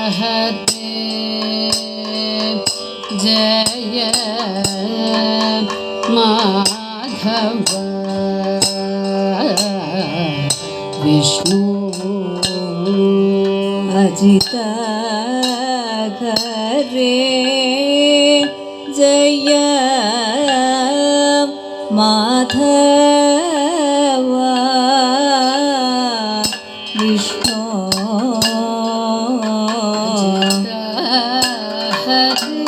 हरे जय माधव विष्णु अजित हरे जय माधव विष्णु हरे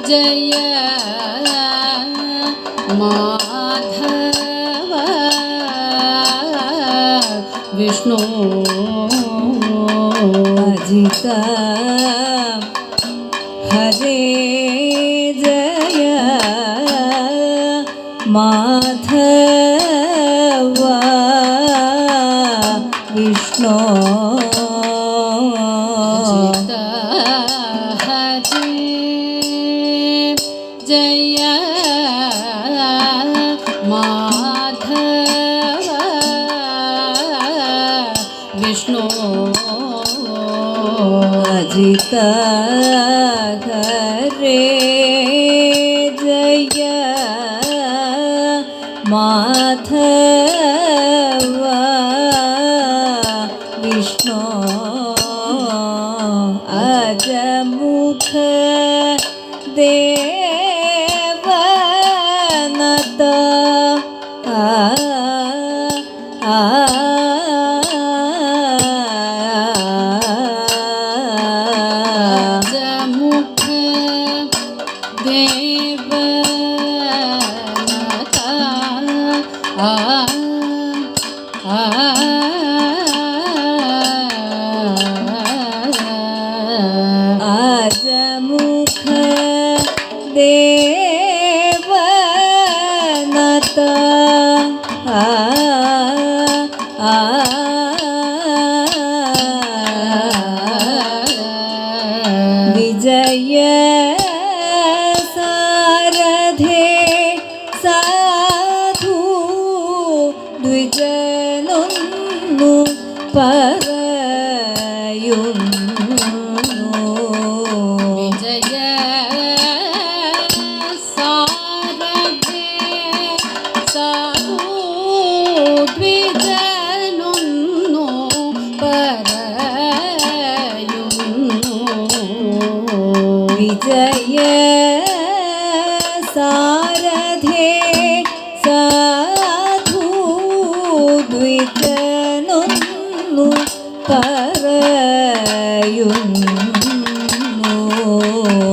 जय माधव विष्णु अजित हरे जय माधव विष्णु अजित हरे जय माधव विष्णु अजित हरे जय माधव विष्णु अजमुख देवनत अजमुख देवनत अजमुख देवनत विजय सारथे साधु द्विजनुन्नु പറയുന്നു വിജയ സാരഥേ സാധു ദ്വിജനുന്നു പറയുന്നു വിജയ സാരഥേ സാധു ദ്വിജനുന്നു പറയുന്നു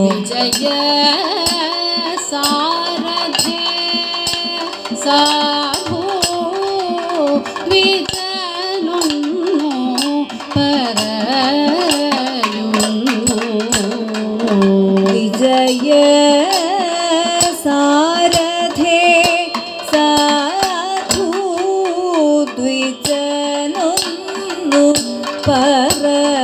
വിജയ സാരഥേ സാധു ദ്വിജനുന്നു പറയുന്നു വിജയ സാരഥേ സാധു ദ്വിജനുന്നു പറയുന്നു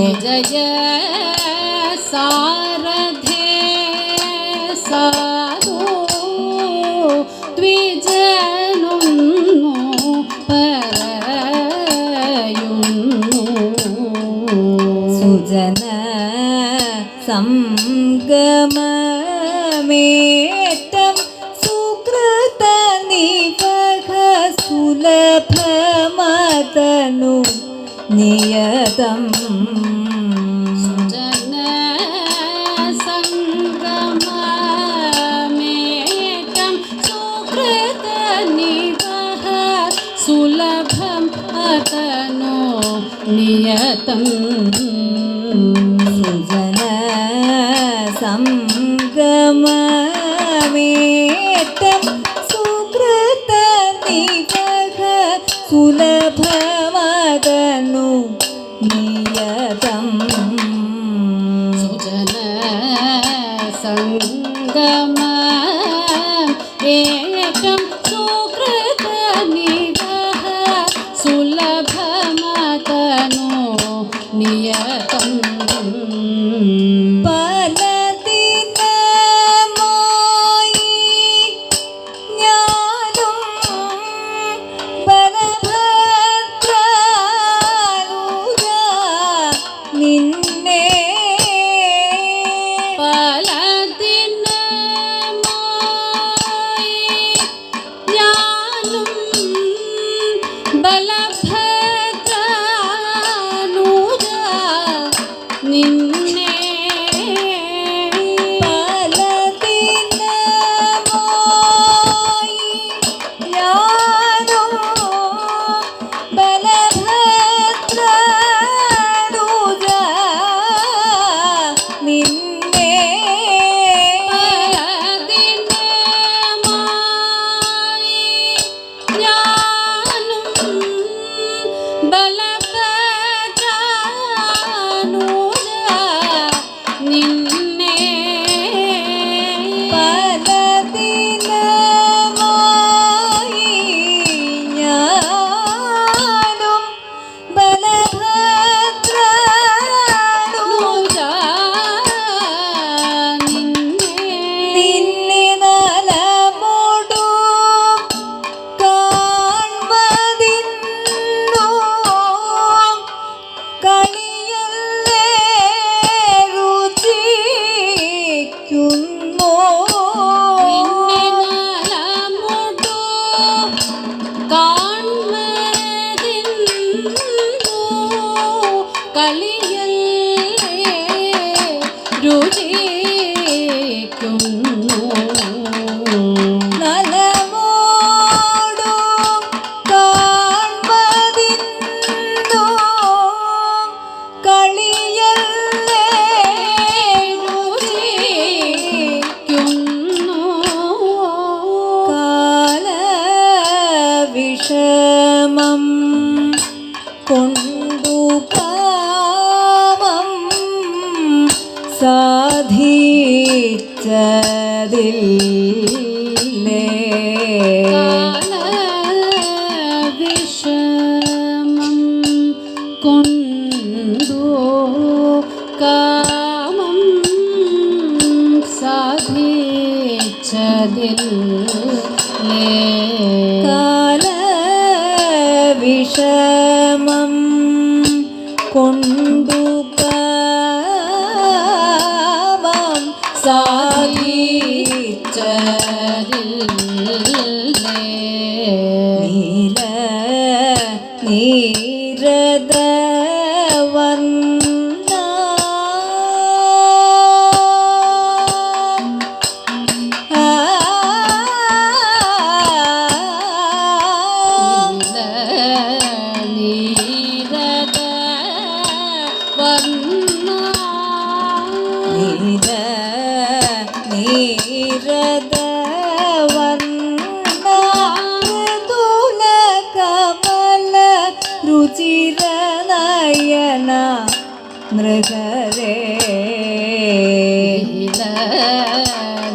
വിജയ സാരഥേ സാധു ദ്വിജനുന്നു പറയുന്നു സുജന സംഗമമേറ്റം സുകൃത നിവഹ സുലഭമതനു നിയതം സുജന സംഗമമേറ്റം സുകൃത നിവഹ സുലഭം അതനു നിയതം സുജന സംഗമമേറ്റം സുകൃത നിവഹ സുലഭമതനു നിയതം സുജന സംഗമമേറ്റം സുകൃത നിവഹ സുലഭമതനു നിയതം പലദിനമായി ഞാനും ബലഭദ്ര കളിയല്ലേ രുചിക്കുന്നു നലമോടു കാൺമതിന്നു കളിയല്ലേ രുചിക്കുന്നു കാലവിഷമം കൊണ്ടു കാമം സാധിച്ചതില്ലേ കാലവിഷമം കൊണ്ടു കാമം സാധിച്ചതില്ലേ കാലവിഷമം കൊണ്ടു കാമം സാധിച്ചതില്ലേ നീല നീരദ വർണ്ണ നീരദ വർണ്ണ നീല നീരദ വർണ്ണ മൃദുല കമല രുചിര നയന മൃഗരേ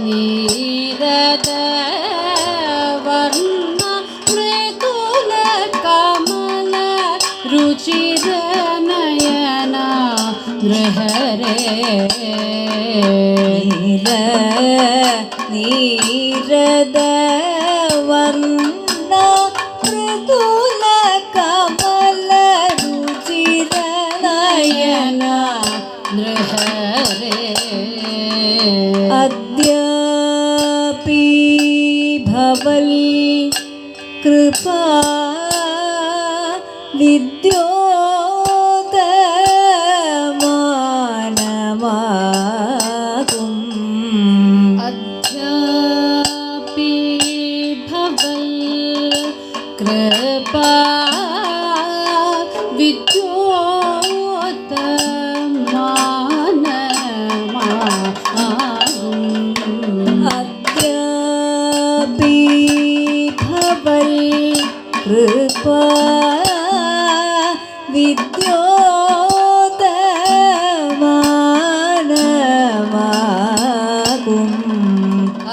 നീരദ വർണ്ണ മൃദുല കമല രുചിര നയന മൃഗരേ നീരദ വർണ്ണ മൃദുല കമല രുചിര നയന നൃഹരേ അദ്യാപി ഭവൽ കൃപാ വിദ്യോതമാനമാകും അദ്യാപി ഭവൽ കൃപാ വിദ്യോതമാനമാകും അദ്യാപി ഭവൽ കൃപാ വിദ്യോതമാനമാകും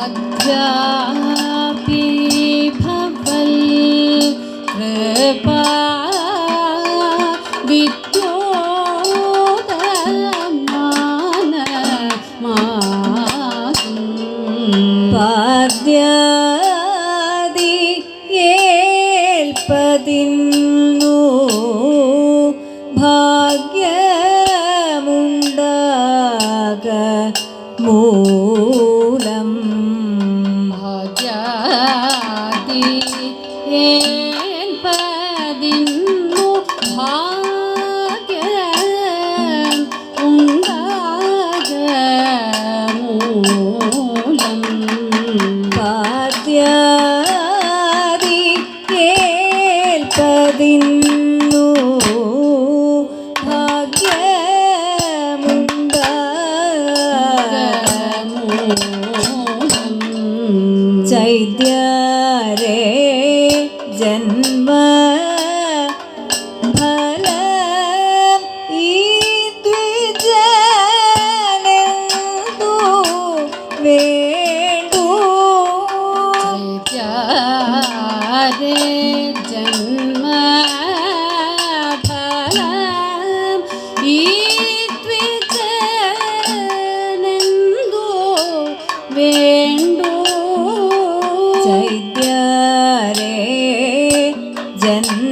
അദ്യാപി ഭവൽ കൃപാ വിദ്യോതമാനമാകും പാദ്യാദി ഏൽപ്പതിന്നു ഭാഗ്യമുണ്ടാക മൂലം ഭാഗ്യാദി ഏൽപ്പതിന്നു ഭാഗ്യം ഉണ്ടാക മൂലം പാദ്യാദി ഏൽപ്പതിന്നു ചൈദ്യാരേ ജന്മ ഫലം ഈ ദ്വിജനെന്തു വേണ്ടു ചൈദ്യാരേ ജന്മ ഫലം ഈ ദ്വിജനെന്തു വേണ്ടു ചൈദ്യാരേ ജന്മ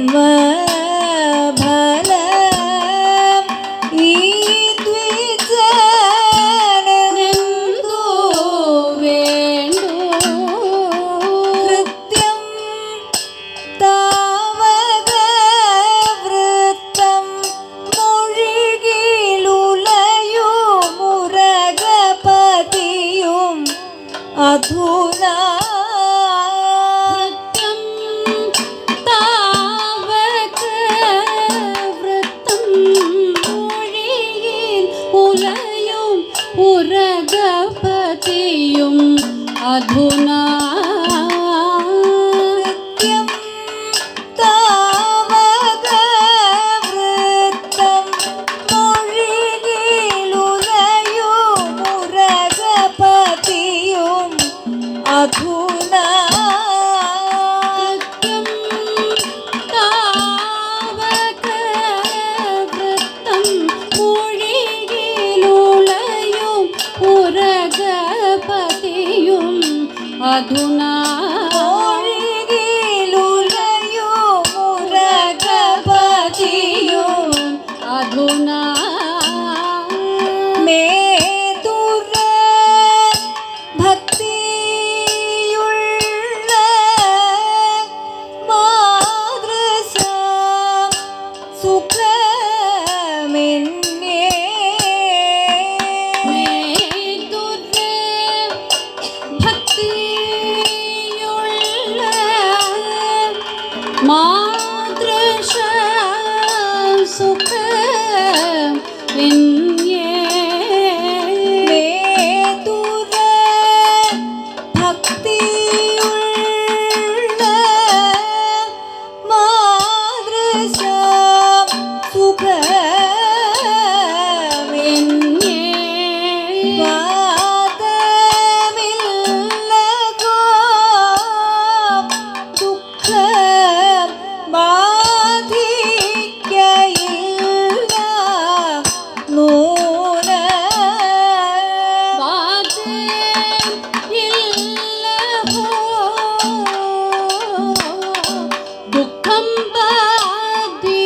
ബാധിക്കയില്ല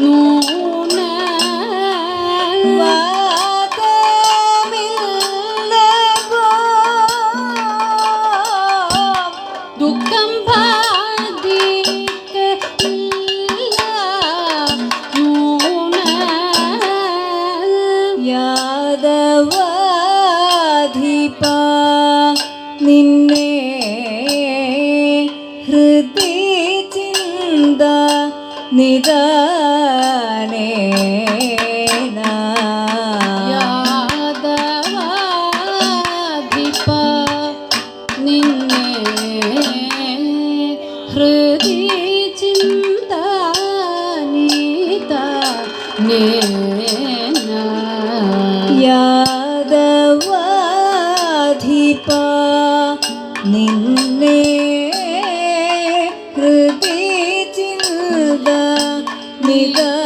നൂന വാദമില്ലവോ ദുഃഖം ബാധിക്കയില്ല നൂന യാദവാധിപ നിന്നെ ഹൃദി ചിന്ത നിദാനേന യാദവാധിപ നിന്നെ ഹൃദി ചിന്താനിതാനേന യാദവാധിപ നിന്നെ ഹൃദി ചിന്ത നിദാനേന